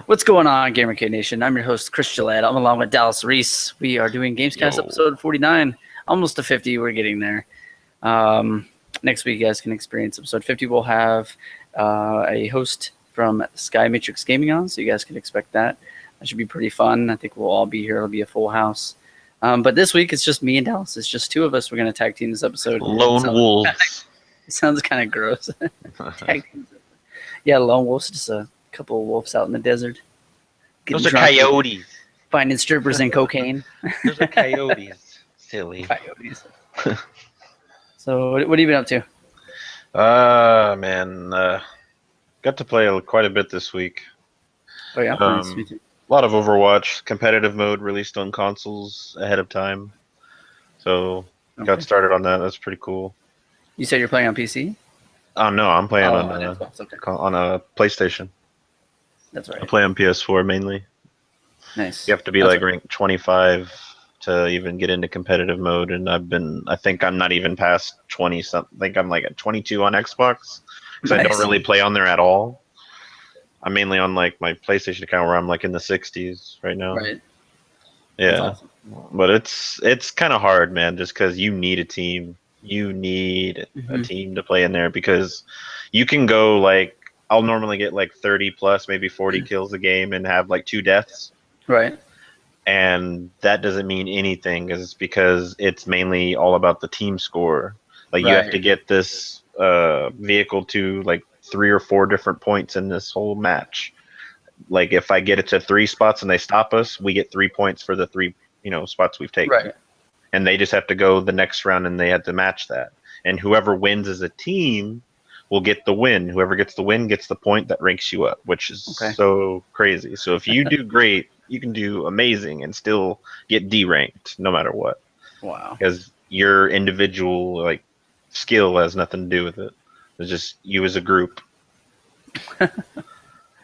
What's going on, GamerCade Nation? I'm your host, Chris Gillette. I'm along with Dallas Reese. We are doing GamesCast episode 49, almost to 50. We're getting there. Next week, you guys can experience episode 50. We'll have a host from Sky Matrix Gaming on, so you guys can expect that. That should be pretty fun. I think we'll all be here. It'll be a full house. But this week, it's just me and Dallas. It's just two of us. We're going to tag team this episode. Lone wolves. It sounds kind of gross. Tag team. Yeah, lone wolves. Just a couple of wolves out in the desert. Those are coyotes. Finding strippers and cocaine. Those are coyotes. Silly. Coyotes. So, what have you been up to? Man, got to play quite a bit this week. Oh yeah, nice. Me too. A lot of Overwatch competitive mode released on consoles ahead of time, so got started on that. That's pretty cool. You said you're playing on PC? Oh no, I'm playing on a PlayStation. That's right. I play on PS4 mainly. Nice. You have to be ranked 25 to even get into competitive mode, and I think I'm not even past 20 something. I think I'm like at 22 on Xbox because I don't really play on there at all. I'm mainly on my PlayStation account where I'm in the 60s right now. Right. Yeah. Awesome. But it's kind of hard, man, just because you need a team. You need a team to play in there because you can go I'll normally get 30 plus, maybe 40 kills a game and have 2 deaths. Right. And that doesn't mean anything because it's mainly all about the team score. You have to get this vehicle to 3 or 4 different points in this whole match. If I get it to 3 spots and they stop us, we get 3 points for the 3 spots we've taken. Right. And they just have to go the next round and they have to match that. And whoever wins as a team will get the win. Whoever gets the win gets the point that ranks you up, which is so crazy. So if you do great, you can do amazing and still get D-ranked no matter what. Wow. Because your individual skill has nothing to do with it. It's just you as a group.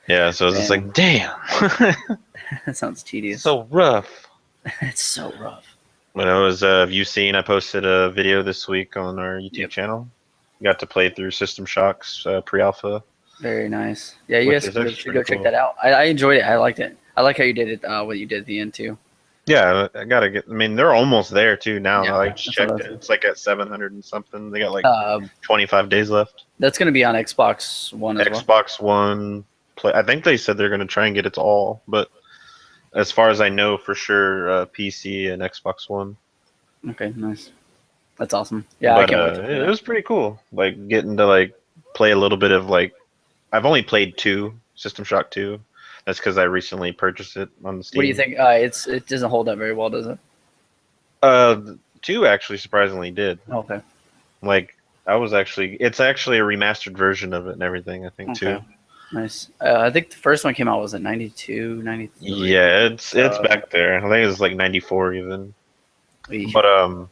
Yeah, so it's just damn. That sounds tedious. So rough. It's so rough. When I was, have you seen? I posted a video this week on our YouTube channel. Got to play through System Shock's pre-alpha. Very nice. Yeah, you guys should go check that out. I enjoyed it. I liked it. I like how you did it. What you did at the end too. Yeah, I gotta get. I mean, they're almost there too now. I just checked it. It's at 700 and something. They got 25 days left. That's gonna be on Xbox One as well. Xbox One. I think they said they're gonna try and get it to all, but as far as I know, for sure, PC and Xbox One. Okay, nice. That's awesome. Yeah, but, I can't wait. It was pretty cool. Getting to play a little bit of I've only played 2 System Shock 2. That's because I recently purchased it on the Steam. What do you think? It doesn't hold up very well, does it? 2 actually surprisingly did. Okay. It's actually a remastered version of it and everything. I think too. Nice. I think the first one came out was 92, 93. Yeah, it's back there. I think it was 94 even. But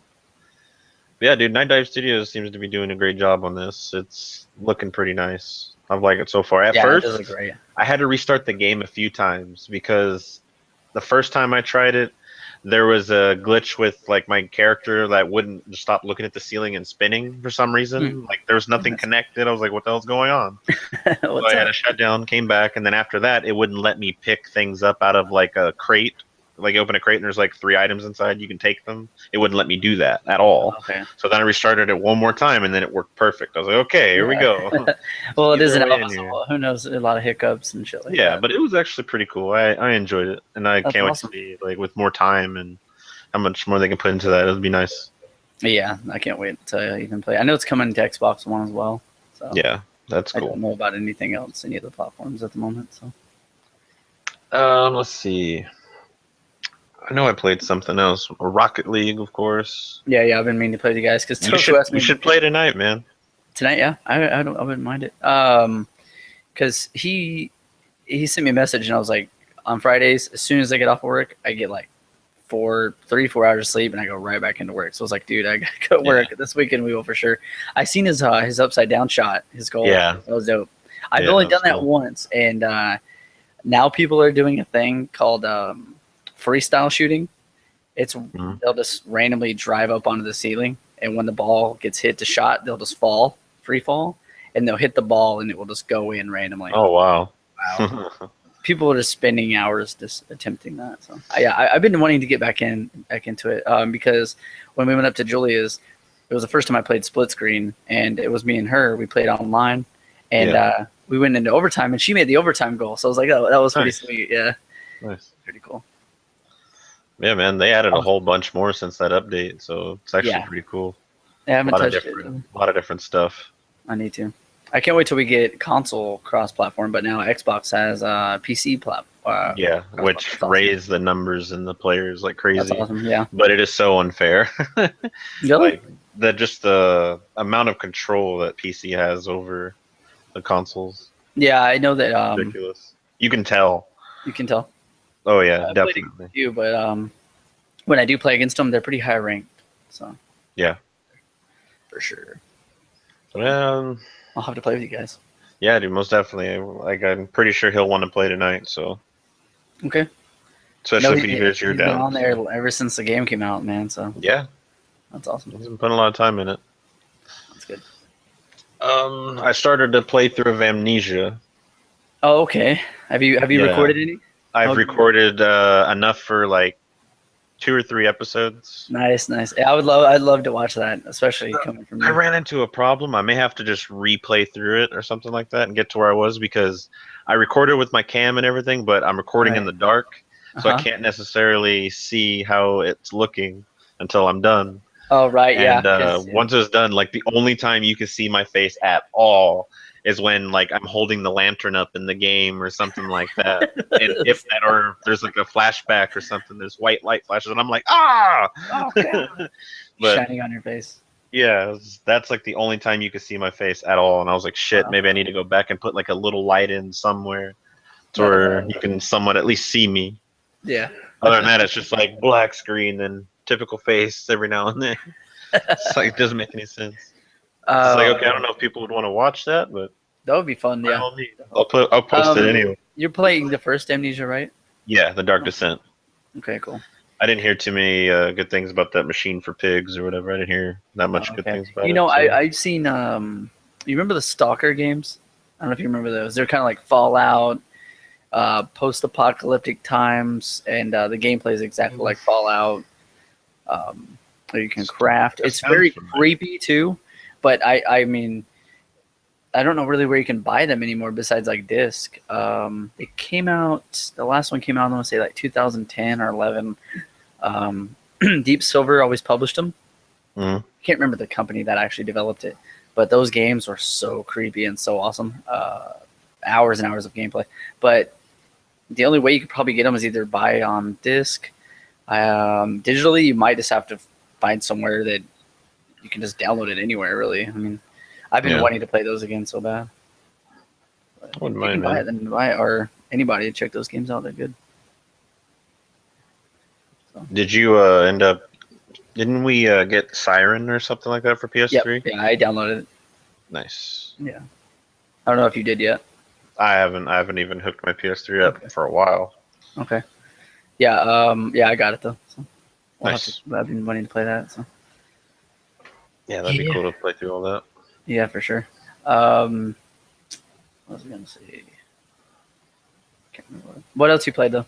yeah, dude, Night Dive Studios seems to be doing a great job on this. It's looking pretty nice. I've liked it so far. At first, it does look great. I had to restart the game a few times because the first time I tried it, there was a glitch with my character that wouldn't just stop looking at the ceiling and spinning for some reason. There was nothing connected. I was like, what the hell's going on? So I had to shut down, came back, and then after that, it wouldn't let me pick things up out of a crate. You open a crate and there's 3 items inside, you can take them. It wouldn't let me do that at all. Okay. So then I restarted it one more time and then it worked perfect. I was like, okay, here we go. Well, it is an alpha, so who knows, a lot of hiccups and shit like that. Yeah, but it was actually pretty cool. I enjoyed it, and I can't wait to see with more time and how much more they can put into that. It'll be nice. Yeah, I can't wait to even play. I know it's coming to Xbox One as well. So yeah, that's cool. I don't know about anything else, any other platforms at the moment. So let's see. I know I played something else. Rocket League, of course. Yeah, I've been meaning to play with you guys because we should play tonight, man. Tonight, yeah, I wouldn't mind it. Because he sent me a message and I was like, on Fridays, as soon as I get off of work, I get 3-4 hours of sleep and I go right back into work. So I was like, dude, I gotta go to work this weekend. We will for sure. I seen his upside down shot, his goal. Yeah, that was dope. I've only done that once, and now people are doing a thing called freestyle shooting. It's they'll just randomly drive up onto the ceiling, and when the ball gets hit to shot, they'll just free fall, and they'll hit the ball, and it will just go in randomly. Oh wow! people are just spending hours just attempting that. So I've been wanting to get back into it because when we went up to Julia's, it was the first time I played split screen, and it was me and her. We played online, and we went into overtime, and she made the overtime goal. So I was like, oh, that was pretty sweet. Yeah, nice, pretty cool. Yeah, man, they added a whole bunch more since that update, so it's actually pretty cool. Yeah, I haven't touched it. A lot of different stuff. I need to. I can't wait till we get console cross-platform, but now Xbox has PC platform. Which raised the numbers and the players like crazy. That's awesome. Yeah, but it is so unfair. Really? Like the amount of control that PC has over the consoles. Yeah, I know that. Ridiculous. You can tell. You can tell. Oh yeah, definitely. You, but when I do play against them, they're pretty high ranked. So. Yeah. For sure. Well. I'll have to play with you guys. Yeah, dude, most definitely. Like, I'm pretty sure he'll want to play tonight. So. Okay. Especially if he hears you're down. He's been on there ever since the game came out, man. So. Yeah. That's awesome. He's been putting a lot of time in it. That's good. I started to play through of Amnesia. Oh, okay. Have you recorded any? I've recorded enough for like 2 or 3 episodes. Nice. Yeah, I'd love to watch that, especially coming from you. I ran into a problem. I may have to just replay through it or something like that and get to where I was, because I recorded with my cam and everything, but I'm recording in the dark, so I can't necessarily see how it's looking until I'm done. Oh, right, and once it's done, like the only time you can see my face at all is when like I'm holding the lantern up in the game or something like that. And if that, or there's like a flashback or something, there's white light flashes, and I'm like, ah! Oh, God. But, shining on your face. Yeah, that's like the only time you could see my face at all. And I was like, shit, maybe I need to go back and put like a little light in somewhere to where you can somewhat at least see me. Yeah. Other than that, it's just like black screen and typical face every now and then. It's like, it doesn't make any sense. It's like, okay, I don't know if people would want to watch that, but that would be fun. Yeah, I'll post it anyway. You're playing the first Amnesia, right? Yeah, the Dark Descent. Okay, cool. I didn't hear too many good things about that Machine for Pigs or whatever. I didn't hear that much good things about it. You know, I've seen. You remember the Stalker games? I don't know if you remember those. They're kind of like Fallout, post-apocalyptic times, and the gameplay is exactly like Fallout. You can craft. It's very creepy too. But I mean, I don't know really where you can buy them anymore besides like disc. It came out. The last one came out, I want to say like 2010 or 11. Deep Silver always published them. I can't remember the company that actually developed it, but those games were so creepy and so awesome. Hours and hours of gameplay. But the only way you could probably get them is either buy on disc. Digitally, you might just have to find somewhere that you can just download it anywhere, really. I mean, I've been wanting to play those again so bad. But I wouldn't mind, buy it, then buy it, or anybody check those games out. They're good. So. Did you end up? Didn't we get Siren or something like that for PS3? Yeah, I downloaded it. Nice. Yeah. I don't know if you did yet. I haven't even hooked my PS3 up for a while. Okay. Yeah. Yeah, I got it though. So nice. I've been wanting to play that. So. Yeah, that'd be cool to play through all that. Yeah, for sure. What was I gonna say? Can't remember. What else you played though?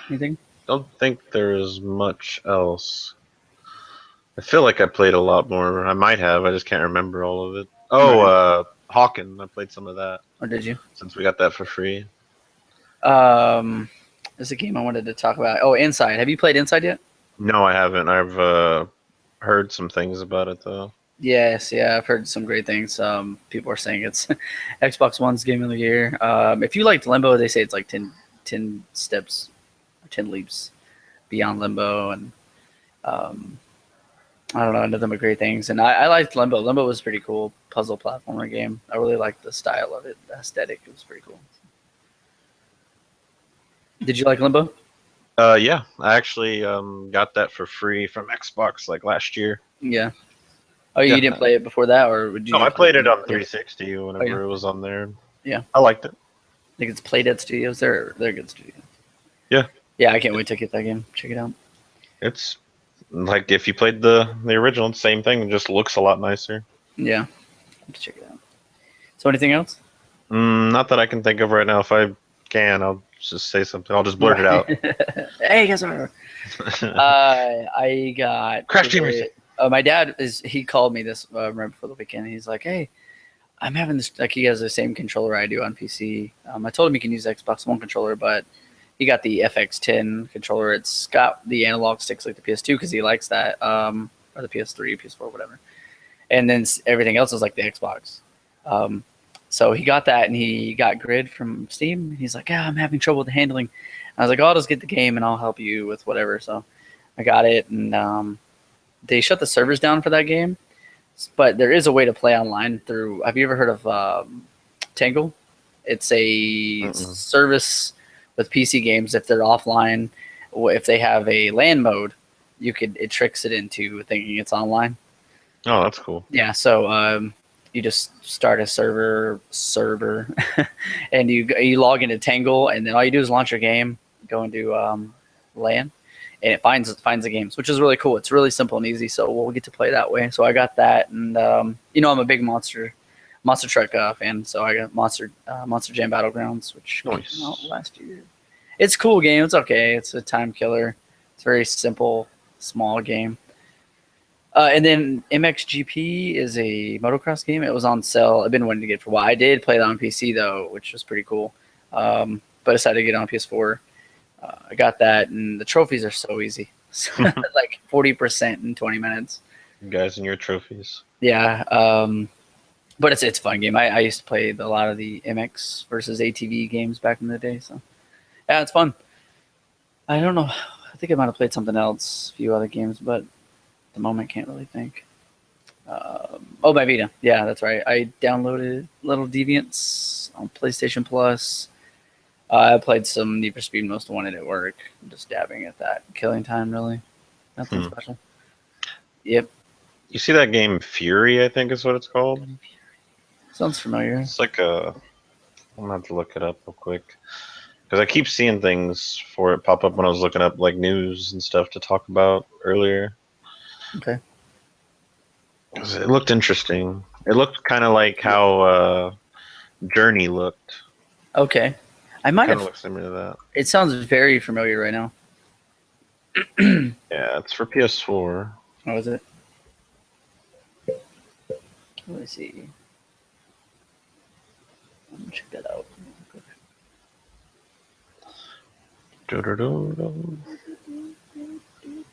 Anything? Don't think there is much else. I feel like I played a lot more. I might have. I just can't remember all of it. Oh, Hawken. I played some of that. Or did you? Since we got that for free. There's a game I wanted to talk about. Oh, Inside. Have you played Inside yet? No, I haven't. I've heard some things about it though. Yes, yeah, I've heard some great things. People are saying it's Xbox One's game of the year. If you liked Limbo, they say it's like 10 steps, 10 leaps beyond Limbo, and I don't know, nothing but great things. And I liked Limbo. Limbo was pretty cool puzzle platformer game. I really liked the style of it, the aesthetic. It was pretty cool. Did you like Limbo? Yeah, I actually got that for free from Xbox like last year. Yeah. Oh, you didn't play it before that, or would you? No, I played it on 360 whenever it was on there. Yeah, I liked it. I think it's Playdead Studios. They're a good studio. Yeah. Yeah, I can't wait to get that game. Check it out. It's like if you played the original, same thing. It just looks a lot nicer. Yeah, check it out. So, anything else? Not that I can think of right now. If I can, I'll just say something. I'll just blurt it out. Hey, guys, I got Crash Team Racing. my dad he called me this right before the weekend. He's like, "Hey, I'm having this." Like, he has the same controller I do on PC. I told him he can use the Xbox One controller, but he got the FX10 controller. It's got the analog sticks like the PS2 because he likes that, or the PS3, PS4, whatever. And then everything else is like the Xbox. So he got that, and he got Grid from Steam. He's like, "Yeah, I'm having trouble with the handling." I was like, "Oh, I'll just get the game, and I'll help you with whatever." So I got it, and they shut the servers down for that game. But there is a way to play online through. Have you ever heard of Tangle? It's a service with PC games. If they're offline, if they have a LAN mode, it tricks it into thinking it's online. Oh, that's cool. Yeah, so you just start a server, and you log into Tangle, and then all you do is launch your game, go into LAN, and it finds the games, which is really cool. It's really simple and easy, so we'll get to play that way. So I got that, and I'm a big Monster Truck fan, so I got Monster Jam Battlegrounds, which came out last year. It's a cool game. It's okay. It's a time killer. It's a very simple, small game. And then MXGP is a motocross game. It was on sale. I've been wanting to get it for a while. I did play it on PC, though, which was pretty cool. But I decided to get it on PS4. I got that, and the trophies are so easy. Like 40% in 20 minutes. You guys and your trophies. Yeah. But it's a fun game. I used to play a lot of the MX versus ATV games back in the day. So, yeah, it's fun. I don't know. I think I might have played something else, a few other games, but at the moment can't really think. My Vita. Yeah, that's right. I downloaded Little Deviants on PlayStation Plus. I played some Need for Speed Most Wanted at work. I'm just dabbing at that. Killing time, really. Nothing special. Yep. You see that game Fury, I think is what it's called? Sounds familiar. It's like I'm going to have to look it up real quick. Because I keep seeing things for it pop up when I was looking up like news and stuff to talk about earlier. Okay. It looked interesting. It looked kind of like how Journey looked. Okay. I might have. Look similar to that. It sounds very familiar right now. Yeah, it's for PS4. Oh, is it? Let me see. Let me check that out.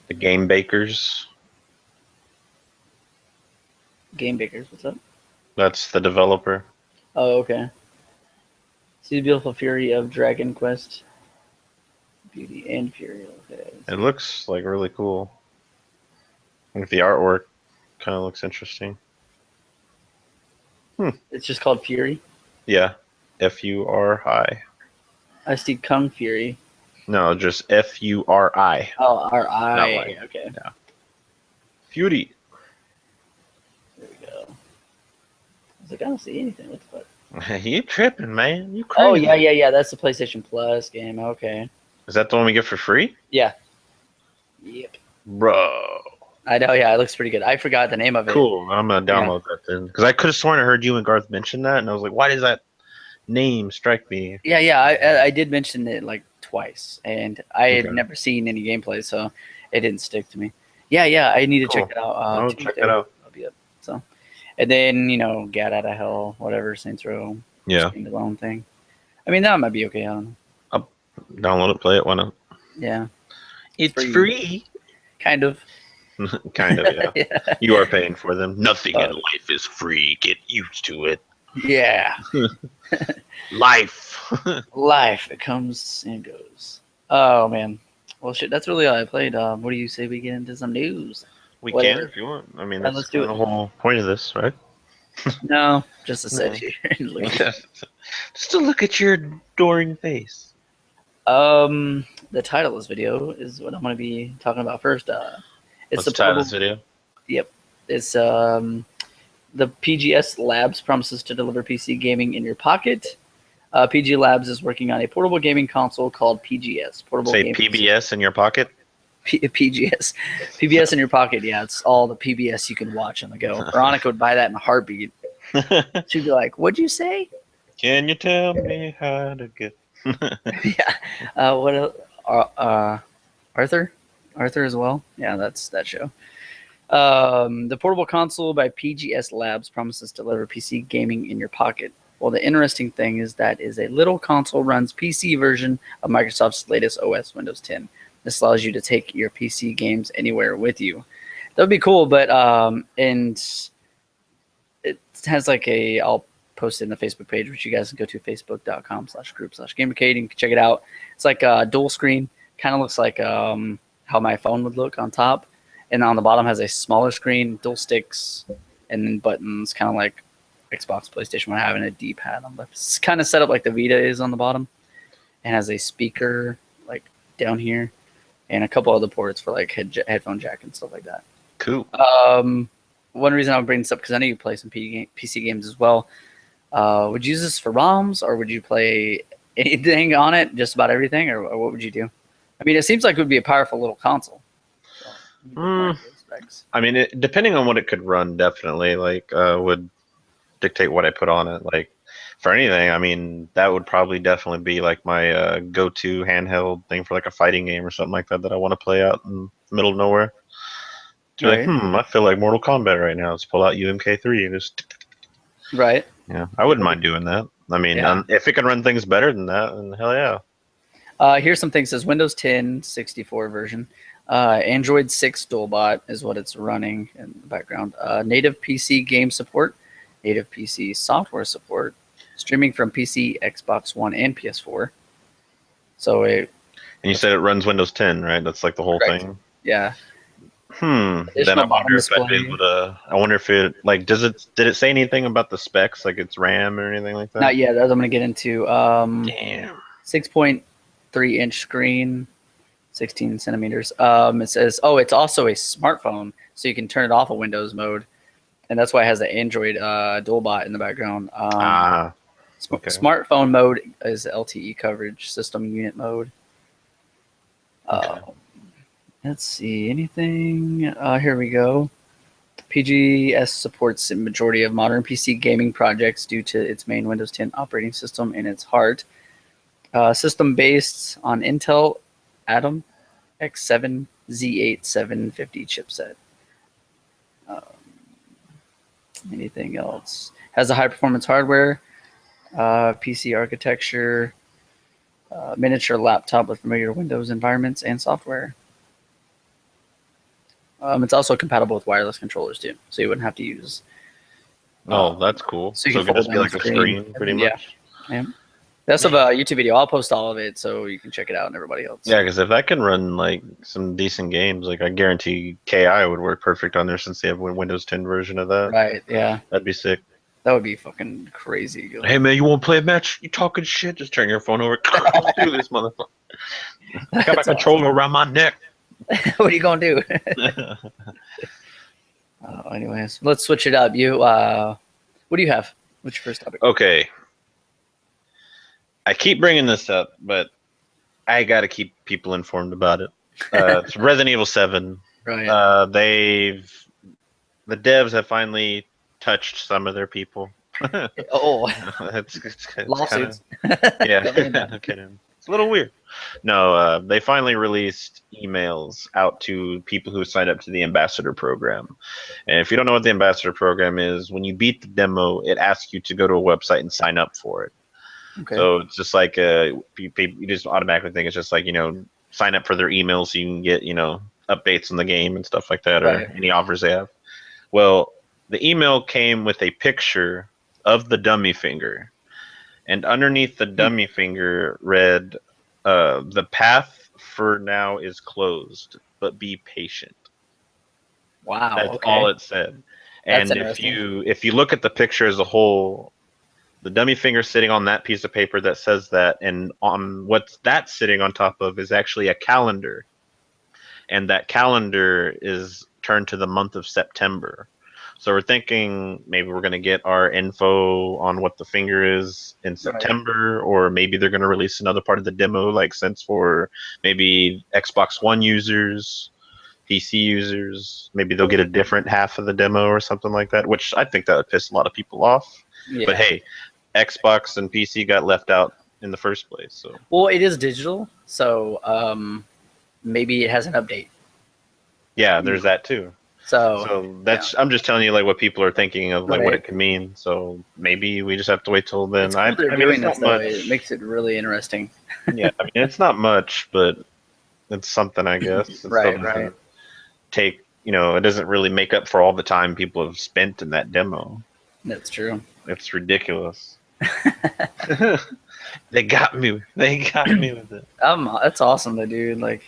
The Game Bakers. Game Bakers, what's up? That's the developer. Oh, okay. See the beautiful fury of Dragon Quest. Beauty and Fury. Okay. It looks like really cool. Like the artwork kind of looks interesting. It's just called Fury? Yeah. F-U-R-I. I see Kung Fury. No, just F-U-R-I. Oh, R-I. Like, okay. Yeah. Fury. There we go. I was like, I don't see anything. What the fuck? You tripping, man. You crazy. Oh, yeah. That's the PlayStation Plus game. Okay. Is that the one we get for free? Yeah. Yep. Bro. I know, yeah. It looks pretty good. I forgot the name of it. Cool. I'm going to download that then. Because I could have sworn I heard you and Garth mention that, and I was like, why does that name strike me? Yeah. I did mention it like twice, and I had never seen any gameplay, so it didn't stick to me. Yeah. I need to check it out. I'll check it out. I'll be up. So, and then Get Out of Hell, whatever, Saints Row. Yeah. Standalone thing. I mean, that might be okay. I don't know. I'll download it, play it, why not? Yeah. It's free. Kind of. Kind of, yeah. Yeah. You are paying for them. Nothing in life is free. Get used to it. Yeah. Life. Life. It comes and goes. Oh, man. Well, shit, that's really all I played. What do you say we get into some news? We can if you want. I mean, that's let's do the whole point of this, right? No, just to sit here and look. Just to look at your adoring face. The title of this video is what I'm going to be talking about first. It's the title of this video? Yep. It's the PGS Labs promises to deliver PC gaming in your pocket. PG Labs is working on a portable gaming console called PGS. Portable Say PBS in your pocket? PGS. PBS in your pocket, yeah. It's all the PBS you can watch on the go. Veronica would buy that in a heartbeat. She'd be like, what'd you say? Can you tell me how to get? Yeah. What else? Arthur? Arthur as well? Yeah, that's that show. The portable console by PGS Labs promises to deliver PC gaming in your pocket. Well, the interesting thing is that is a little console runs PC version of Microsoft's latest OS, Windows 10. This allows you to take your PC games anywhere with you. That would be cool, but and it has like a. I'll post it in the Facebook page, which you guys can go to facebook.com/group/GamerCade. You can check it out. It's like a dual screen. Kind of looks like how my phone would look on top, and on the bottom has a smaller screen, dual sticks, and then buttons, kind of like Xbox, PlayStation 1 having a D-pad on the. It's kind of set up like the Vita is on the bottom, and has a speaker like down here, and a couple other ports for like headphone jack and stuff like that. Cool. One reason I'll bring this up because I know you play some PC games as well. Would you use this for ROMs, or would you play anything on it, just about everything, or what would you do? I mean, it seems like it would be a powerful little console. So, I mean, depending on what it could run, definitely would dictate what I put on it. Like for anything, I mean, that would probably definitely be like my go-to handheld thing for like a fighting game or something like that I want to play out in the middle of nowhere. Right. Like, I feel like Mortal Kombat right now. Let's pull out UMK3 and just. Right. Yeah, I wouldn't mind doing that. I mean, if it can run things better than that, then hell yeah. Here's some things. It says Windows 10 64 version. Android 6 Dualbot is what it's running in the background. Native PC game support. Native PC software support. Streaming from PC, Xbox One, and PS4. So And you said it runs Windows 10, right? That's like the whole thing? Yeah. Then I wonder if I'd be able to. I wonder if it did it say anything about the specs, like its RAM or anything like that? Not yet. As I'm going to get into. Damn. 6.3-inch screen, 16 centimeters. It says, it's also a smartphone, so you can turn it off of Windows mode, and that's why it has the Android Dualbot in the background. Okay. Smartphone mode is LTE coverage, system unit mode. Okay. Let's see, anything? Here we go. PGS supports a majority of modern PC gaming projects due to its main Windows 10 operating system in its heart. System based on Intel Atom X7 Z8 750 chipset. Anything else? Has a high performance hardware, PC architecture, miniature laptop with familiar Windows environments and software. It's also compatible with wireless controllers too, so you wouldn't have to use. That's cool. So it could just be like a screen, pretty much. Yeah. That's a YouTube video. I'll post all of it so you can check it out and everybody else. Yeah, because if that can run like some decent games, like I guarantee KI would work perfect on there since they have a Windows 10 version of that. Right. Yeah. That'd be sick. That would be fucking crazy. Hey man, you want to play a match? You talking shit? Just turn your phone over. Let's do this, motherfucker. I got my controller around my neck. What are you gonna do? Anyways, let's switch it up. You, what do you have? What's your first topic? Okay. I keep bringing this up, but I got to keep people informed about it. It's Resident Evil 7. Right. The devs have finally touched some of their people. It's lawsuits. Yeah, no kidding. It's a little weird. No, they finally released emails out to people who signed up to the Ambassador Program. And if you don't know what the Ambassador Program is, when you beat the demo, it asks you to go to a website and sign up for it. Okay. So it's just like you just automatically think it's just like, sign up for their email so you can get, updates on the game and stuff like that, or any offers they have. Well, the email came with a picture of the dummy finger. And underneath the dummy finger read, the path for now is closed, but be patient. Wow. That's all it said. And if you look at the picture as a whole, the dummy finger sitting on that piece of paper that says that, and on what's that sitting on top of is actually a calendar. And that calendar is turned to the month of September. So we're thinking maybe we're going to get our info on what the finger is in September, or maybe they're going to release another part of the demo, like since for maybe Xbox One users, PC users, maybe they'll get a different half of the demo or something like that, which I think that would piss a lot of people off. Yeah. But hey, Xbox and PC got left out in the first place. So Well, it is digital, so maybe it has an update. yeah, there's that too. So So that's I'm just telling you like what people are thinking of like what Right. it could mean. So maybe we just have to wait till then. It's cool they're I mean, doing it's this not though. much. It makes it really interesting. Yeah, I mean, it's not much, but it's something, I guess. It still Right, doesn't right. take, it doesn't really make up for all the time people have spent in that demo. That's true. It's ridiculous. They got me. They got me with it. That's awesome though, dude. Like,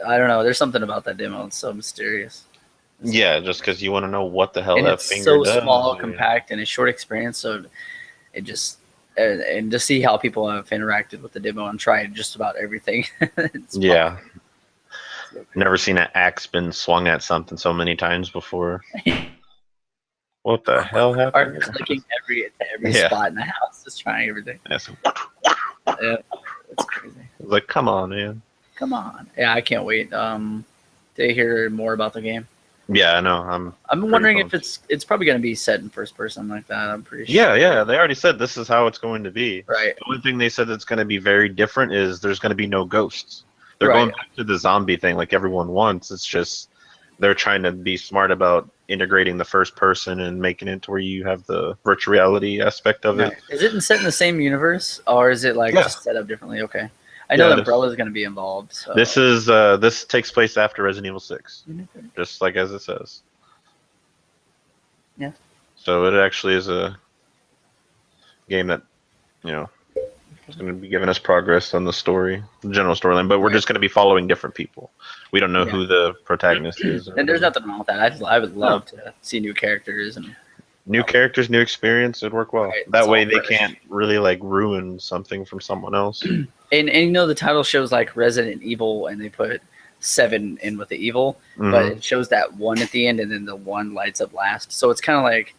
I don't know. There's something about that demo. It's so mysterious. Yeah, just because you want to know what the hell And that it's finger so does. small, or- compact, and a short experience. So it just and to see how people have interacted with the demo and tried just about everything. It's Yeah. so Never seen an axe been swung at something so many times before. What the hell Are happened? clicking every Yeah. spot in the house, just trying everything. That's- Yeah, it's crazy. like, come on, man. Come on. Yeah, I can't wait to hear more about the game. Yeah, I know. I'm I'm wondering pumped. if it's probably going to be set in first person like that. I'm pretty sure. Yeah. They already said this is how it's going to be. Right. The only thing they said that's going to be very different is there's going to be no ghosts. They're Right. going back to the zombie thing like everyone wants. It's just they're trying to be smart about integrating the first person and making it to where you have the virtual reality aspect of it. Is it set in the same universe or is it like Yeah. just set up differently? Okay. I know Yeah, the Umbrella is going to be involved. So. This takes place after Resident Evil 6, Mhm. just like as it says. Yeah. So it actually is a game that, is going to be giving us progress on the story, the general storyline, but we're just going to be following different people. We don't know Yeah. who the protagonist is. And there's nothing wrong with that. I would love to see new characters and New characters, new experience, it'd work well. Right, That it's way all they fresh. can't really like ruin something from someone else. and the title shows like Resident Evil and they put 7 in with the evil, but Mhm. it shows that 1 at the end and then the 1 lights up last. So it's kind of like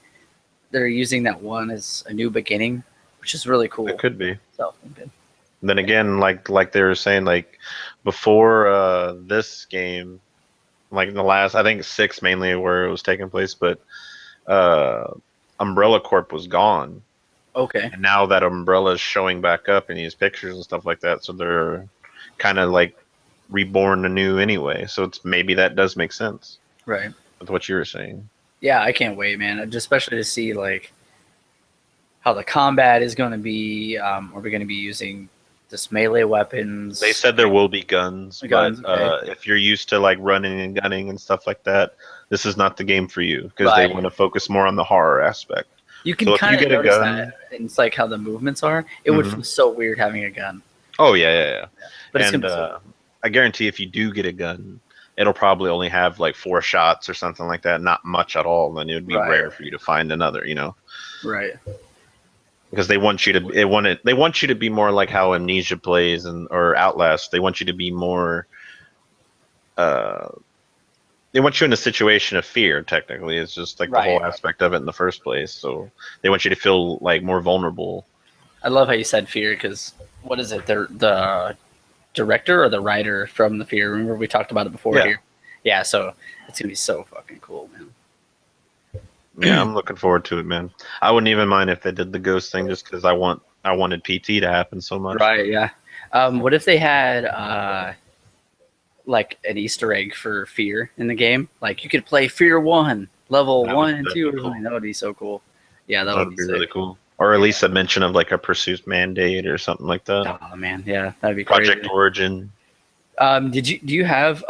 they're using that 1 as a new beginning, which is really cool. It could be. So good. Then again, like they were saying, like before this game, like in the last, I think 6 mainly where it was taking place, but Umbrella Corp was gone, Okay. and now that Umbrella is showing back up in these pictures and stuff like that, so they're kind of like reborn anew anyway. So it's maybe that does make sense Right. with what you were saying. Yeah, I can't wait, man. Just especially to see like how the combat is going to be. Are we going to be using just melee weapons? They said there will be guns, Guns, but okay. if you're used to like running and gunning and stuff like that, this is not the game for you because they Right. want to focus more on the horror aspect. You can So if you kind of get a notice gun- that. And it's like how the movements are. It would Mhm. feel so weird having a gun. Oh yeah. But it's And going to be I guarantee if you do get a gun, it'll probably only have like 4 shots or something like that, not much at all. Then it would be Right. rare for you to find another, right. because they want you to they want you to be more like how Amnesia plays or Outlast. They want you to be more they want you in a situation of fear. Technically, it's just like the whole Right. aspect of it in the first place. So they want you to feel like more vulnerable. I love how you said fear because what is it? The director or the writer from the Fear? Remember we talked about it before Yeah. here. Yeah, so it's gonna be so fucking cool, man. Yeah, I'm looking forward to it, man. I wouldn't even mind if they did the ghost thing just because I wanted PT to happen so much. Right? Yeah. What if they had like an Easter egg for Fear in the game? Like you could play Fear 1, level That 1 would- and that'd 2 be or something. That would be so cool. Yeah, that That would would be be really sick. cool. Or at least a mention of like a pursuit mandate or something like that. Oh man, yeah, that'd be crazy. Project Origin. Do you have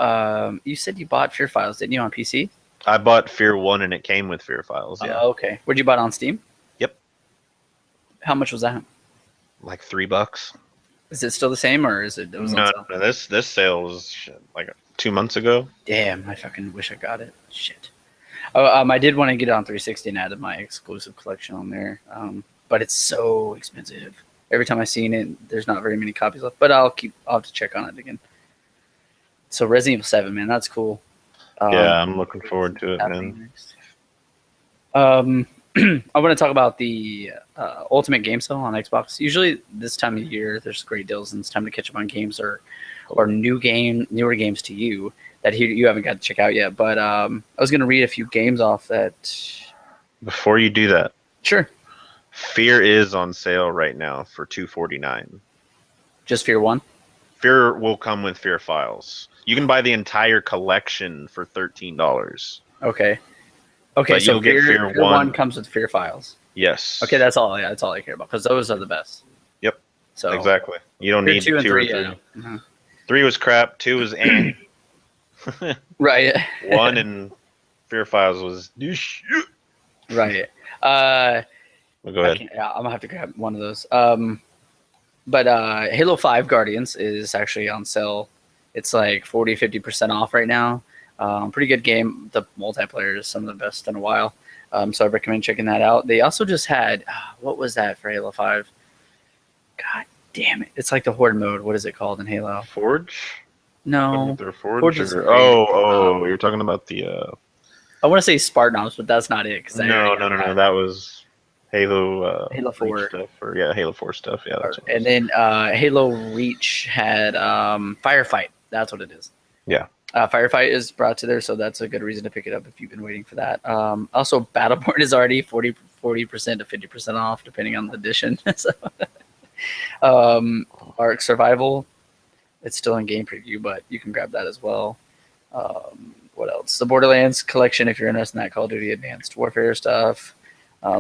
you said you bought Fear Files, didn't you, on PC? I bought Fear 1 and it came with Fear Files. Yeah, Okay. Where'd you buy it on Steam? Yep. How much was that? like $3. Is it still the same or is it was on No, sale? no, this sale was like 2 months ago. Damn, I fucking wish I got it. Shit. Oh, I did want to get it on 360 and add my exclusive collection on there, but it's so expensive. Every time I've seen it, there's not very many copies left. But I'll have to check on it again. So Resident Evil 7, man, that's cool. Yeah, I'm looking forward to it, man. I want to talk about the Ultimate Game Sale on Xbox. Usually this time of year, there's great deals, and it's time to catch up on games or newer games to you that you haven't got to check out yet. But I was going to read a few games off that. Before you do that, Sure. Fear is on sale right now for $249. Just Fear 1? Fear will come with Fear Files. You can buy the entire collection for $13. Okay. Okay, But so you'll get Fear Fear 1 1. comes with Fear Files. Yes. Okay, that's all. Yeah, that's all I care about because those are the best. Yep. So exactly. You don't Fear need 2 and 2 or 3. 3. Yeah. Mm-hmm. 3 was crap. 2 was eh. Right. 1 and Fear Files was douche. Right. Well, go ahead. Yeah, I'm gonna have to grab one of those. But Halo 5 Guardians is actually on sale. It's like 40-50% off right now. Pretty good game. The multiplayer is some of the best in a while. So I recommend checking that out. They also just had what was that for Halo 5? God damn it! It's like the Horde mode. What is it called in Halo? Forge? No, Forge is or... free. You're talking about the I want to say Spartanops, but that's not it. No. That was Halo Halo Reach 4. stuff, or Halo 4 stuff. Yeah, that's what it And was. then Halo Reach had Firefight. That's what it is. Yeah. Firefight is brought to there, so that's a good reason to pick it up if you've been waiting for that. Also, Battleborn is already 40% to 50% off, depending on the edition. So, Ark Survival, it's still in game preview, but you can grab that as well. What else? The Borderlands collection, if you're interested in that Call of Duty Advanced Warfare stuff,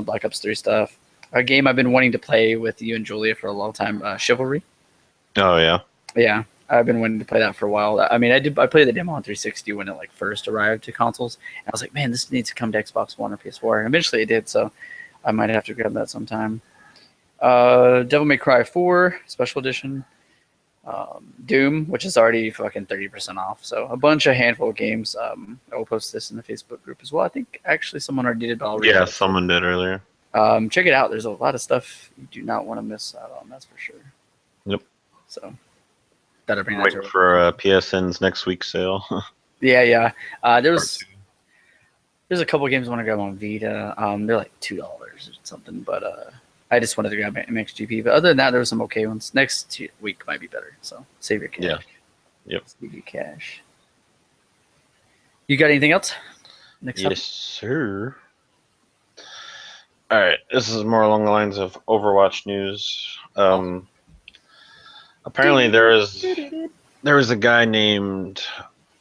Black Ops 3 stuff. A game I've been wanting to play with you and Julia for a long time, Chivalry. Oh, yeah. Yeah, I've been wanting to play that for a while. I mean, I played the demo on 360 when it like first arrived to consoles. And I was like, man, this needs to come to Xbox One or PS4. And eventually it did, so I might have to grab that sometime. Devil May Cry 4 Special Edition. Doom, which is already fucking 30% off. So a handful of games. I will post this in the Facebook group as well. I think actually someone already did it, but I'll read it. Someone did earlier. Check it out. There's a lot of stuff you do not want to miss out on. That's for sure. Yep. So that'll bring Waiting for PSN's next week sale. Yeah. There's a couple of games I want to grab on Vita. They're like $2 or something, but I just wanted to grab MXGP. But other than that, there were some okay ones. Next week might be better. So save your cash. Yeah. Yep. Save your cash. You got anything else? Yes, sir. All right. This is more along the lines of Overwatch news. Apparently, there was a guy named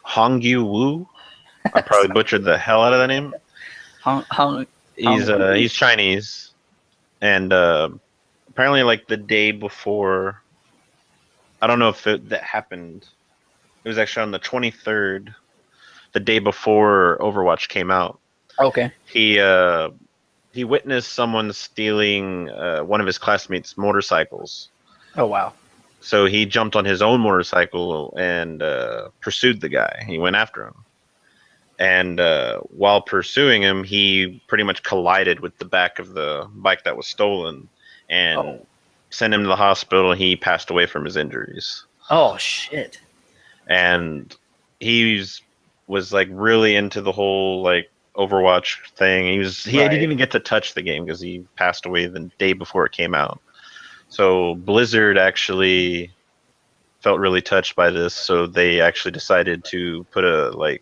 Hongyu Wu. I probably butchered the hell out of that name. He's Chinese, and apparently, like the day before, I don't know if that happened. It was actually on the 23rd, the day before Overwatch came out. Okay. He witnessed someone stealing one of his classmates' motorcycles. Oh wow. So he jumped on his own motorcycle and pursued the guy. He went after him. And while pursuing him, he pretty much collided with the back of the bike that was stolen and sent him to the hospital. He passed away from his injuries. Oh, shit. And he was like really into the whole like Overwatch thing. He didn't even get to touch the game because he passed away the day before it came out. So Blizzard actually felt really touched by this, so they actually decided to put a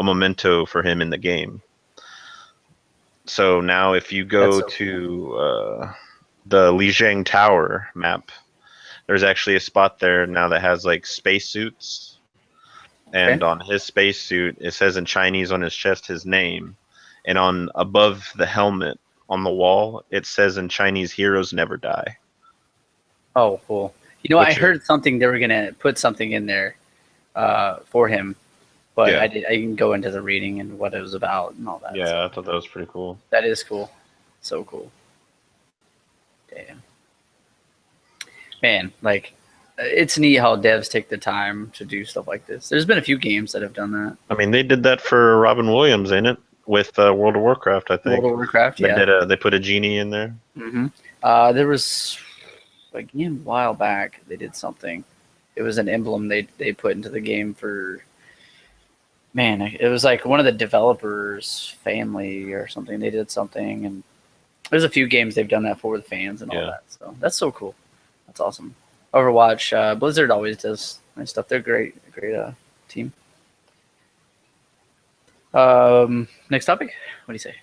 memento for him in the game. So now if you go to the Lijiang Tower map, there's actually a spot there now that has like spacesuits. And on his spacesuit, it says in Chinese on his chest his name. And on above the helmet on the wall, it says in Chinese, "Heroes never die." Oh, cool. You know, I heard something they were gonna put something in there for him, but I didn't go into the reading and what it was about and all that. Yeah, so I thought that was pretty cool. That is cool. So cool. Damn. Man, like, it's neat how devs take the time to do stuff like this. There's been a few games that have done that. I mean, they did that for Robin Williams, ain't it? With World of Warcraft, I think. World of Warcraft, yeah. They put a genie in there. Mm-hmm. There was, like, a while back, they did something. It was an emblem they put into the game for... Man, it was like one of the developers' family or something. They did something, and there's a few games they've done that for with fans and all that. So that's so cool. That's awesome. Overwatch, Blizzard always does nice stuff. They're great team. Next topic. What do you say?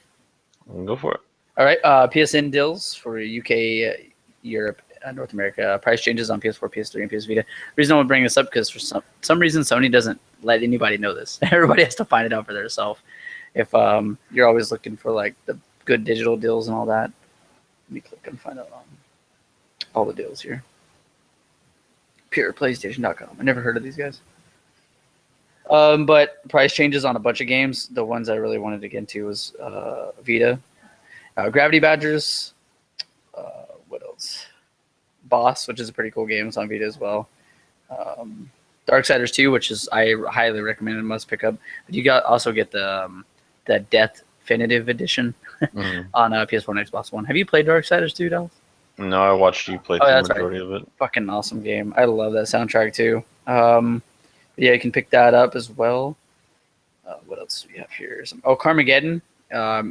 Go for it. All right, PSN deals for UK, Europe, North America. Price changes on PS4, PS3, and PS Vita. The reason I want to bring this up because for some reason Sony doesn't let anybody know this. Everybody has to find it out for themselves. If you're always looking for like the good digital deals and all that, let me click and find out all the deals here. PurePlaystation.com. I never heard of these guys. But price changes on a bunch of games. The ones I really wanted to get into was Vita. Gravity Badgers. What else? Boss, which is a pretty cool game. It's on Vita as well. Darksiders 2, which is I highly recommend and must pick up. But you also get the Definitive Edition on PS4 and Xbox One. Have you played Darksiders 2, Dallas? No, I watched you play the majority of it. Fucking awesome game. I love that soundtrack too. Yeah, you can pick that up as well. What else do we have here? Carmageddon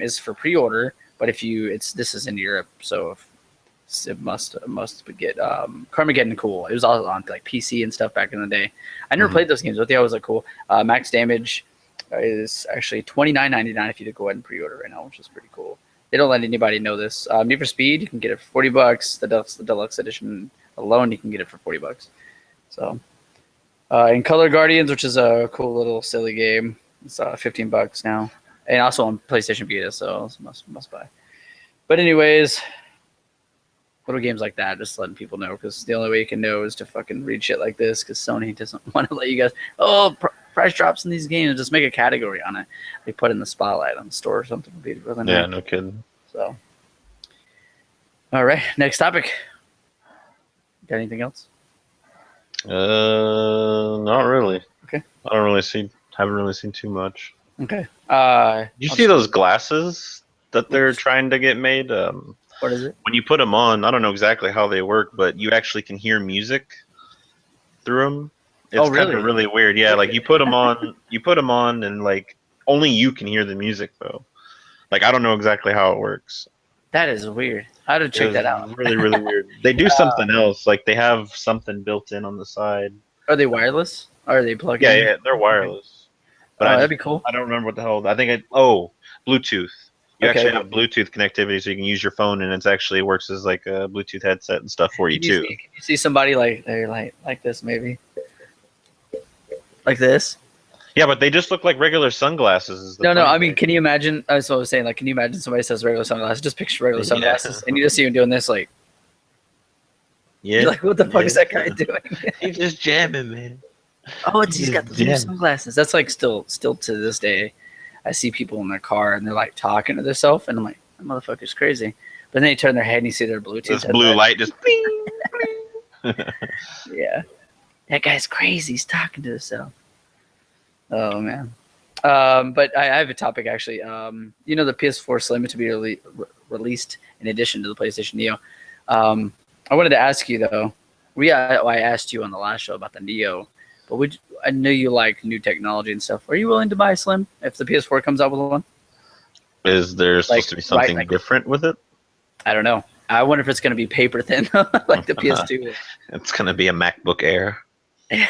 is for pre-order, but this is in Europe, so it must get Carmageddon. Cool. It was all on like PC and stuff back in the day. I never played those games, but they always look cool. Max Damage is actually $29.99 if you go ahead and pre-order right now, which is pretty cool. They don't let anybody know this. Need for Speed, you can get it for $40. The deluxe edition alone, you can get it for $40. So, and Color Guardians, which is a cool little silly game, it's $15 now, and also on PlayStation Vita, so it's must buy. But anyways, little games like that, just letting people know, because the only way you can know is to fucking read shit like this, because Sony doesn't want to let you guys. Price drops in these games, just make a category on it. They put in the spotlight on the store or something. Would be really nice. Yeah, no kidding. So, all right, next topic. Got anything else? Not really. Okay. Haven't really seen too much. Okay. You see those glasses that they're trying to get made? What is it? When you put them on, I don't know exactly how they work, but you actually can hear music through them. It's kind of really weird. Yeah, like you put them on, and like only you can hear the music though. Like I don't know exactly how it works. That is weird. I had to check that out. Really, really weird. They do something else. Like they have something built in on the side. Are they wireless? Or are they plugged in? Yeah, they're wireless. But that'd be cool. I don't remember what the hell. Bluetooth. You actually have Bluetooth connectivity, so you can use your phone, and it works as like a Bluetooth headset and stuff for you too. Can you see somebody like they're like this maybe? Like this? Yeah, but they just look like regular sunglasses. No. I mean, can you imagine? That's what I was saying. Like, can you imagine somebody says regular sunglasses? Just picture regular sunglasses, and you just see him doing this, like. Yeah. You're like, what the fuck is that guy doing? He's just jamming, man. He's got those new sunglasses. That's like still to this day. I see people in their car and they're like talking to themselves, and I'm like, that motherfucker's crazy. But then they turn their head and you see their Bluetooth. This blue light just. Yeah. That guy's crazy. He's talking to himself. Oh, man. But I have a topic, actually. The PS4 Slim to be released in addition to the PlayStation Neo. I wanted to ask you, though. I asked you on the last show about the Neo. But I know you like new technology and stuff. Are you willing to buy a Slim if the PS4 comes out with one? Is there supposed to be something different with it? I don't know. I wonder if it's going to be paper thin like the PS2. It's going to be a MacBook Air. I'm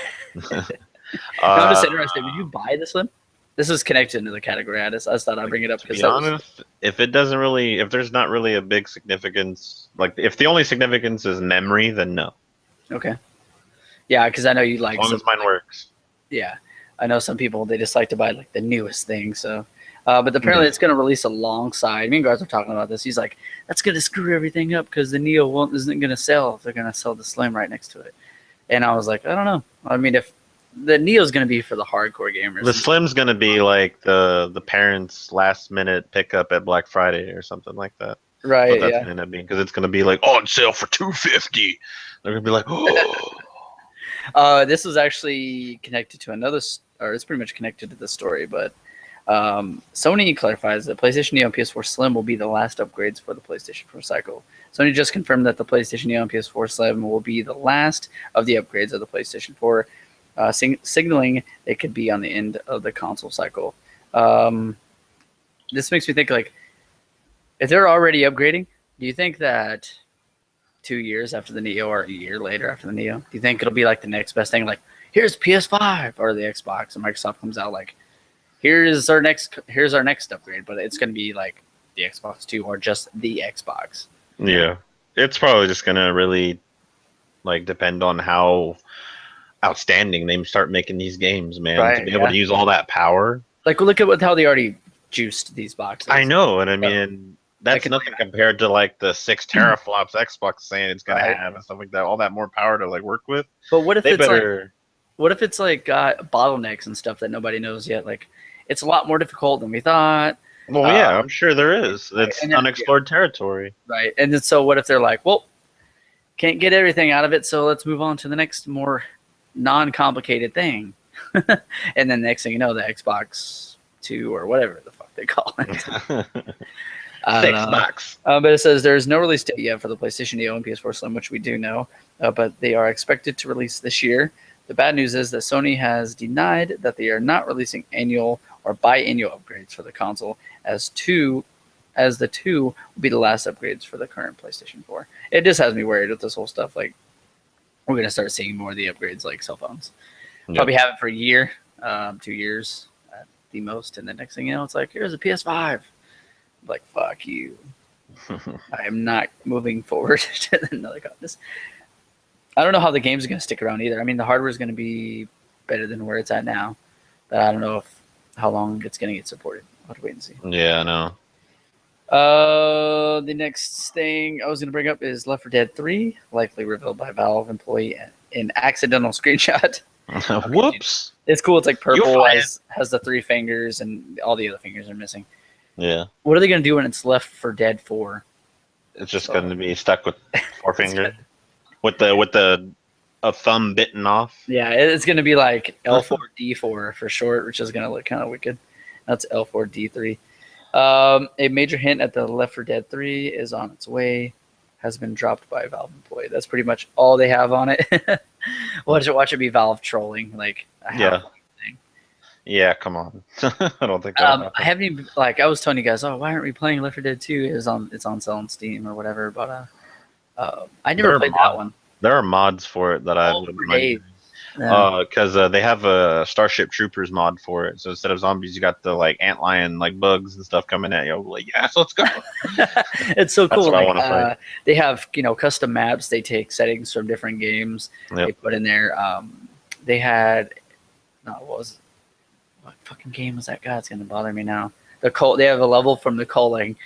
just interested. Would you buy the Slim? This is connected to the category. I just thought I'd bring it up. To be honest, if there's not really a big significance, like if the only significance is memory, then no. Okay. Yeah, because I know you like. As long as mine works. Yeah, I know some people, they just like to buy like the newest thing. So, but apparently it's going to release alongside. Me and guys were talking about this. He's like, that's going to screw everything up because the Neo isn't going to sell if they're going to sell the Slim right next to it. And I was like, I don't know. I mean, if the Neo's going to be for the hardcore gamers, the Slim's going to be like the parents' last minute pickup at Black Friday or something like that. Right. But that's going to end up being, because it's going to be like on sale for $250. They're going to be like, oh. This was actually connected to it's pretty much connected to the story, but Sony clarifies that PlayStation Neo and PS4 Slim will be the last upgrades for the PlayStation 4 cycle. Sony just confirmed that the PlayStation Neo and PS4 Slim will be the last of the upgrades of the PlayStation 4, signaling it could be on the end of the console cycle. This makes me think, like, if they're already upgrading, do you think that 2 years after the Neo or a year later after the Neo, do you think it'll be like the next best thing? Like, here's PS5 or the Xbox, and Microsoft comes out like, here's our next upgrade, but it's going to be like the Xbox Two or just the Xbox. Yeah, it's probably just gonna really like depend on how outstanding they start making these games, man. Right, To be able yeah. to use all that power. Like, look at how they already juiced these boxes. I know, and I So, mean I that's can nothing compared to like the 6 teraflops Xbox saying it's gonna right. have and stuff like that. All that more power to like work with. But what if They it's like, better. what if it's like got bottlenecks and stuff that nobody knows yet? Like, it's a lot more difficult than we thought. Well, yeah, I'm sure there is. Right. It's And then, yeah, unexplored territory. right. And then, so what if they're like, well, can't get everything out of it, so let's move on to the next more non-complicated thing. And then next thing you know, the Xbox Two or whatever the fuck they call it. I don't know. Xbox. But it says there's no release date yet for the PlayStation Neo and PS4 Slim, which we do know, but they are expected to release this year. The bad news is that Sony has denied that they are not releasing annual or biannual upgrades for the console, as the two will be the last upgrades for the current PlayStation 4. It just has me worried with this whole stuff. Like, we're gonna start seeing more of the upgrades like cell phones. Yep. Probably have it for a year, 2 years at the most, and the next thing you know, it's like, here's a PS5. Like, fuck you. I am not moving forward to another console. I don't know how the games are going to stick around either. I mean, the hardware is going to be better than where it's at now, but I don't know how long it's going to get supported. I'll have to wait and see. Yeah, I know. The next thing I was going to bring up is Left 4 Dead 3, likely revealed by Valve employee in accidental screenshot. Whoops. It's cool. It's like purple, has the 3 fingers, and all the other fingers are missing. Yeah. What are they going to do when it's Left 4 Dead 4? It's just going to be stuck with 4 fingers. With a thumb bitten off. Yeah, it's going to be like L4D4 for short, which is going to look kind of wicked. That's L4D3. A major hint at the Left 4 Dead 3 is on its way. Has been dropped by a Valve employee. That's pretty much all they have on it. Watch it be Valve trolling. Like, yeah. Yeah, come on. I don't think that'll I haven't even, like, I was telling you guys, oh, why aren't we playing Left 4 Dead 2? It's on sale on Steam or whatever, but I never played that one. There are mods for it that I wouldn't mind. Because they have a Starship Troopers mod for it. So instead of zombies, you got the like antlion like bugs and stuff coming at you. I'm like, yes, let's go. It's so cool. That's what I want to play. They have custom maps. They take settings from different games. Yep. They put in there. They had what fucking game was that? God, it's gonna bother me now. They have a level from the culling,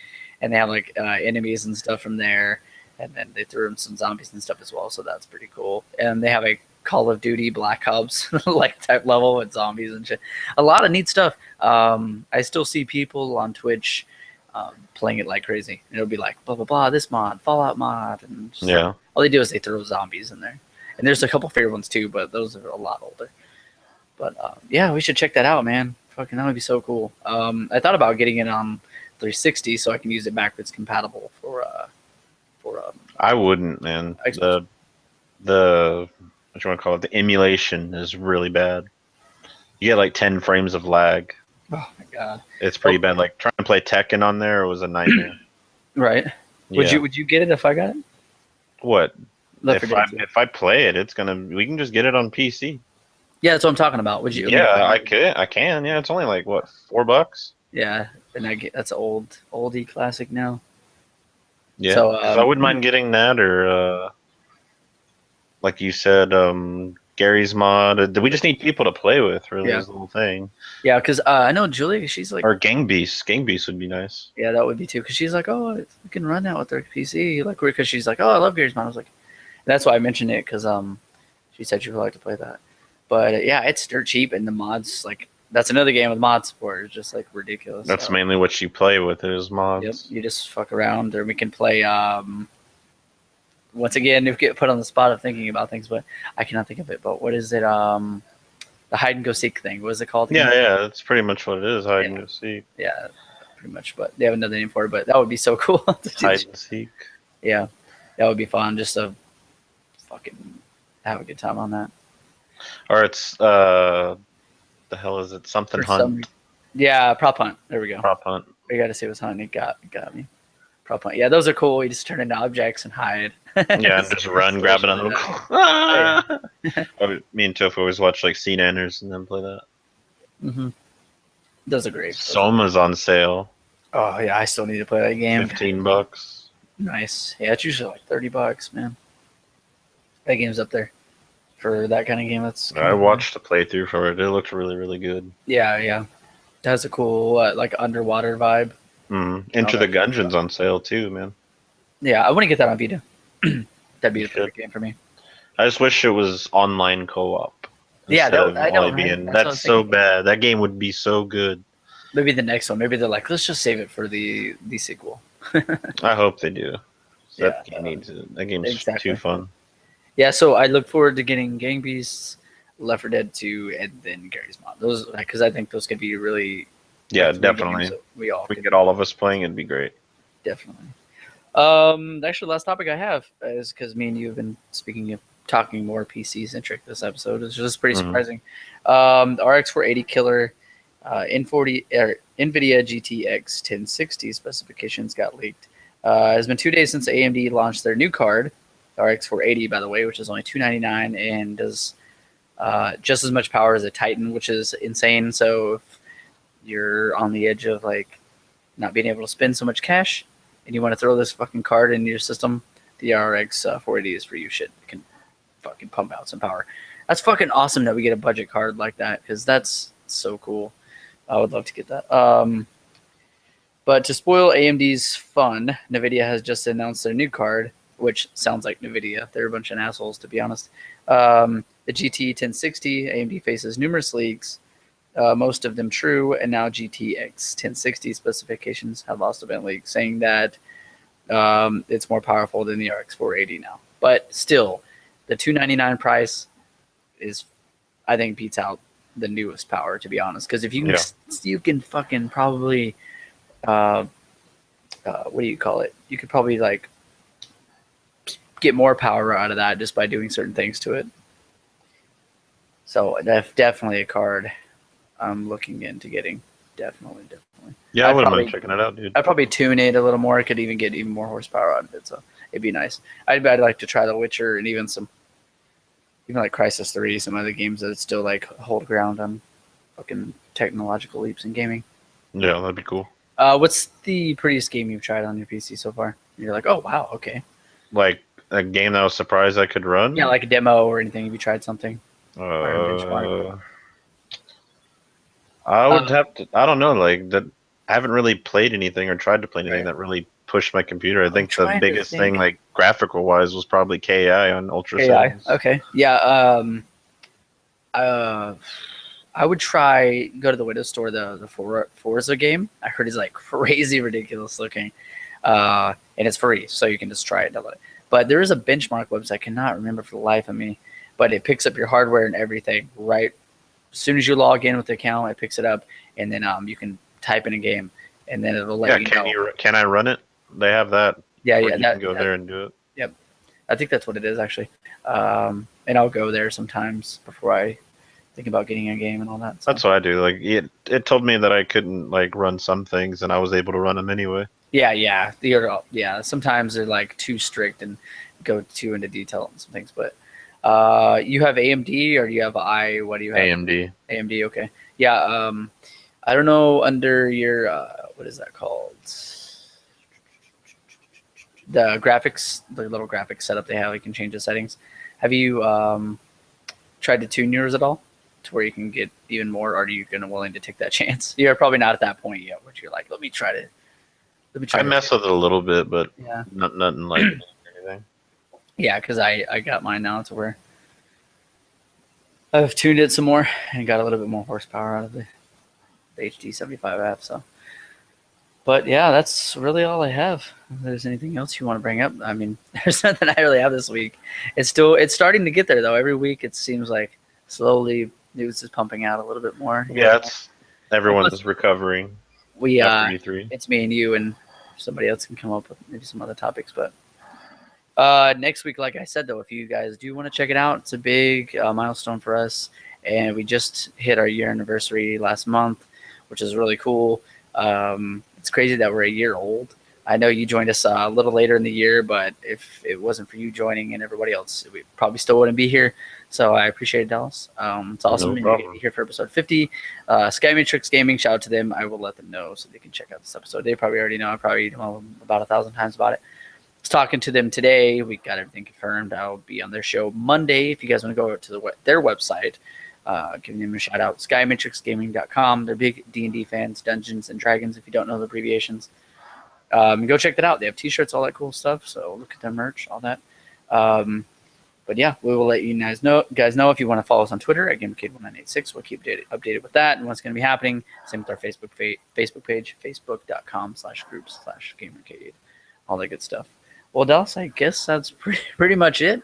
and they have like enemies and stuff from there. And then they threw in some zombies and stuff as well, so that's pretty cool. And they have a Call of Duty Black Ops like type level with zombies and shit. A lot of neat stuff. I still see people on Twitch playing it like crazy. And it'll be like blah blah blah, this mod, Fallout mod, and just, yeah. All they do is they throw zombies in there. And there's a couple favorite ones too, but those are a lot older. But yeah, we should check that out, man. Fucking that would be so cool. I thought about getting it on 360 so I can use it backwards compatible for I wouldn't, man. Xbox. The what you want to call it? The emulation is really bad. You get like 10 frames of lag. Oh my god, it's pretty bad. Like trying to play Tekken on there was a nightmare. Right? Yeah. Would you get it if I got it? What? If I play it, we can just get it on PC. Yeah, that's what I'm talking about. Would you? Yeah, I can. Yeah, it's only like what, $4? Yeah, and that's an oldie classic now. Yeah, so I wouldn't mind getting that, or like you said, Gary's mod. We just need people to play with, really, is the whole thing. Yeah, because I know Julia, she's like, or Gang Beast. Gang Beast would be nice. Yeah, that would be too. Because she's like, oh, we can run that with their PC. Like, because she's like, oh, I love Gary's mod. I was like, that's why I mentioned it, because she said she would like to play that. But yeah, it's dirt cheap, and the mods, like, that's another game with mod support. It's just like ridiculous. That's mainly what you play with is mods. Yep, you just fuck around, or we can play. Once again, if you get put on the spot of thinking about things, but I cannot think of it. But what is it? The hide and go seek thing. What is it called? Yeah, that's pretty much what it is. Hide and go seek. Yeah, pretty much. But they have another name for it. But that would be so cool. Hide and seek. Yeah, that would be fun. Just to fucking have a good time on that. Or it's the hell is it? Something hunt. Yeah, prop hunt. There we go. Prop hunt. We got to see what's hunting. It got me. Prop hunt. Yeah, those are cool. You just turn into objects and hide. Yeah, and just run, grab another one. Ah! Me and Tofu always watch like CNNers and then play that. Mm-hmm. Those are great. Soma's on sale. Oh yeah, I still need to play that game. $15. Nice. Yeah, it's usually like $30, man. That game's up there for that kind of game. That's kind I of fun. watched a playthrough for it. It looked really, really good. Yeah, yeah. It has a cool like underwater vibe. All Enter the that fun Gungeon's stuff. on sale too, man. Yeah, I want to get that on Vita. That'd be You the should. perfect game for me. I just wish it was online co-op Yeah, instead of I know, only right? being. That's what I That's was so thinking. bad. That game would be so good. Maybe the next one. Maybe they're like, let's just save it for the sequel. I hope they do. Yeah, That game needs it. That game's too exactly. fun. Yeah, so I look forward to getting Gang Beasts, Left 4 Dead 2, and then Gary's Mod. Those because I think those could be really Yeah, three games definitely. that we all If we could get all of us playing, it'd be great. definitely. Actually, last topic I have is because me and you have been speaking of talking more PC centric this episode. It's just pretty Mhm. surprising. The RX 480 killer, NVIDIA GTX 1060 specifications got leaked. It's been 2 days since AMD launched their new card, the RX 480, by the way, which is only $299 and does just as much power as a Titan, which is insane. So if you're on the edge of like not being able to spend so much cash, and you want to throw this fucking card into your system, the RX 480 is for you. Shit, it can fucking pump out some power. That's fucking awesome that we get a budget card like that because that's so cool. I would love to get that. But to spoil AMD's fun, NVIDIA has just announced their new card, which sounds like NVIDIA. They're a bunch of assholes, to be honest. The GT 1060, AMD faces numerous leaks, most of them true, and now GTX 1060 specifications have also been leaked, saying that it's more powerful than the RX 480 now. But still, the $299 price is, I think, beats out the newest power, to be honest. Because if you can fucking probably, what do you call it? You could probably like get more power out of that just by doing certain things to it. So that's definitely a card I'm looking into getting. Definitely. Yeah, I wouldn't mind checking it out, dude. I'd probably tune it a little more. I could even get even more horsepower out of it. So it'd be nice. I'd like to try The Witcher and even like Crysis 3, some other games that still like hold ground on fucking technological leaps in gaming. Yeah, that'd be cool. What's the prettiest game you've tried on your PC so far? You're like, oh wow, okay. Like a game that I was surprised I could run. Yeah, like a demo or anything. Have you tried something? I would have to. I don't know. Like that. I haven't really played anything or tried to play anything Right. that really pushed my computer. I I'm think the trying to biggest thing, think. like graphical wise, was probably KI on Ultra AI. settings. Okay. Yeah. I would try go to the Windows Store, the Forza game. I heard it's like crazy ridiculous looking, and it's free, so you can just try it. Download it. But there is a benchmark website. I cannot remember for the life of me, but it picks up your hardware and everything right as soon as you log in with the account. It picks it up, and then you can type in a game, and then it'll let you know. Can I run it? They have that. Yeah, where yeah. you can go there and do it. Yep. I think that's what it is actually. And I'll go there sometimes before I think about getting a game and all that. So. That's what I do. Like it told me that I couldn't like run some things, and I was able to run them anyway. Yeah. Yeah. Sometimes they're like too strict and go too into detail on some things. But you have AMD or do you have What do you have? AMD. AMD. Okay. Yeah. I don't know under your what is that called? The graphics, the little graphics setup they have. You can change the settings. Have you tried to tune yours at all to where you can get even more? Or are you gonna willing to take that chance? You're probably not at that point yet, where you're like, let me try. I mess with it a little bit, but Yeah. nothing like anything. Yeah, because I got mine now to where I've tuned it some more and got a little bit more horsepower out of the HD 75 app. So, but yeah, that's really all I have. If there's anything else you want to bring up, I mean, there's nothing I really have this week. It's starting to get there though. Every week it seems like slowly news is pumping out a little bit more. Yeah, everyone's recovering. After E3. It's me and you, and somebody else can come up with maybe some other topics. But next week, like I said, though, if you guys do want to check it out, it's a big milestone for us, and we just hit our year anniversary last month, which is really cool. It's crazy that we're a year old, I know you joined us a little later in the year, but if it wasn't for you joining and everybody else, we probably still wouldn't be here. So I appreciate it, Dallas. It's awesome. No And you're going to problem. be here for episode 50. Sky Matrix Gaming, shout out to them. I will let them know so they can check out this episode. They probably already know. I probably told them about 1,000 times about it. I was talking to them today. We got everything confirmed. I'll be on their show Monday. If you guys want to go to their website, giving them a shout out, skymatrixgaming.com. They're big D&D fans, Dungeons and Dragons, if you don't know the abbreviations. Go check that out. They have t-shirts, all that cool stuff. So look at their merch, all that. But yeah, we will let you guys know if you want to follow us on Twitter at GamerCade1986. We'll keep updated with that and what's going to be happening. Same with our Facebook page, facebook.com/groups/GamerCade, all that good stuff. Well, Dallas, I guess that's pretty much it.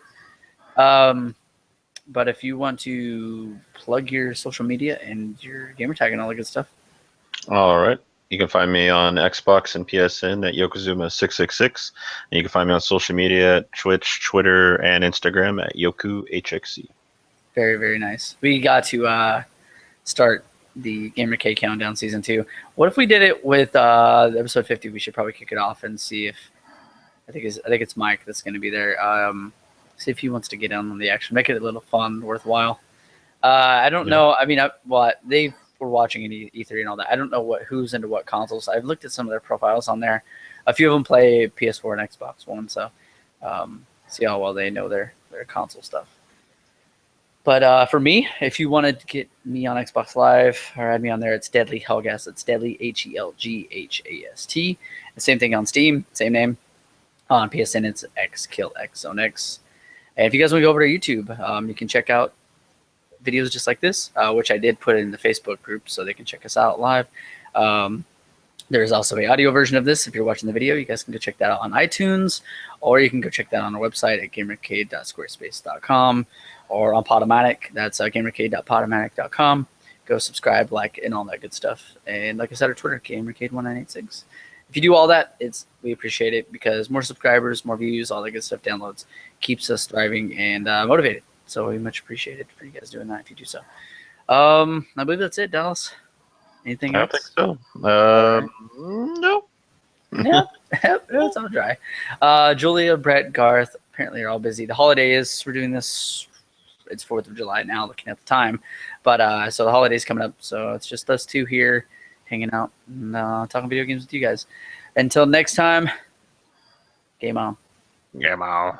But if you want to plug your social media and your gamer tag and all that good stuff. All right. You can find me on Xbox and PSN at Yokozuna666. And you can find me on social media at Twitch, Twitter, and Instagram at YokuHXC. Very, very nice. We got to start the GamerCade Countdown Season 2. What if we did it with episode 50? We should probably kick it off and see if I think it's Mike that's going to be there. See if he wants to get in on the action. Make it a little fun, worthwhile. I don't know. I mean, they were watching in E3 and all that. I don't know who's into what consoles. I've looked at some of their profiles on there. A few of them play PS4 and Xbox One, so see how well they know their console stuff. But for me, if you wanted to get me on Xbox Live or add me on there, it's Deadly Hellghast. It's Deadly HELGHAST. The same thing on Steam, same name. On PSN, it's XKillXZoneX. And if you guys want to go over to YouTube, you can check out videos just like this, which I did put in the Facebook group so they can check us out live. There's also an audio version of this. If you're watching the video, you guys can go check that out on iTunes, or you can go check that on our website at gamercade.squarespace.com, or on Podomatic. That's gamercade.podomatic.com. Go subscribe, like, and all that good stuff. And like I said, our Twitter, GamerCade1986. If you do all that, we appreciate it, because more subscribers, more views, all that good stuff, downloads, keeps us thriving and motivated. So we much appreciate it for you guys doing that if you do so. I believe that's it, Dallas. Anything else? I think so. No. Yeah, it's all dry. Julia, Brett, Garth, apparently are all busy. The holidays, we're doing this. It's 4th of July now, looking at the time. But so the holidays coming up. So it's just us two here hanging out and talking video games with you guys. Until next time, game on. Game on.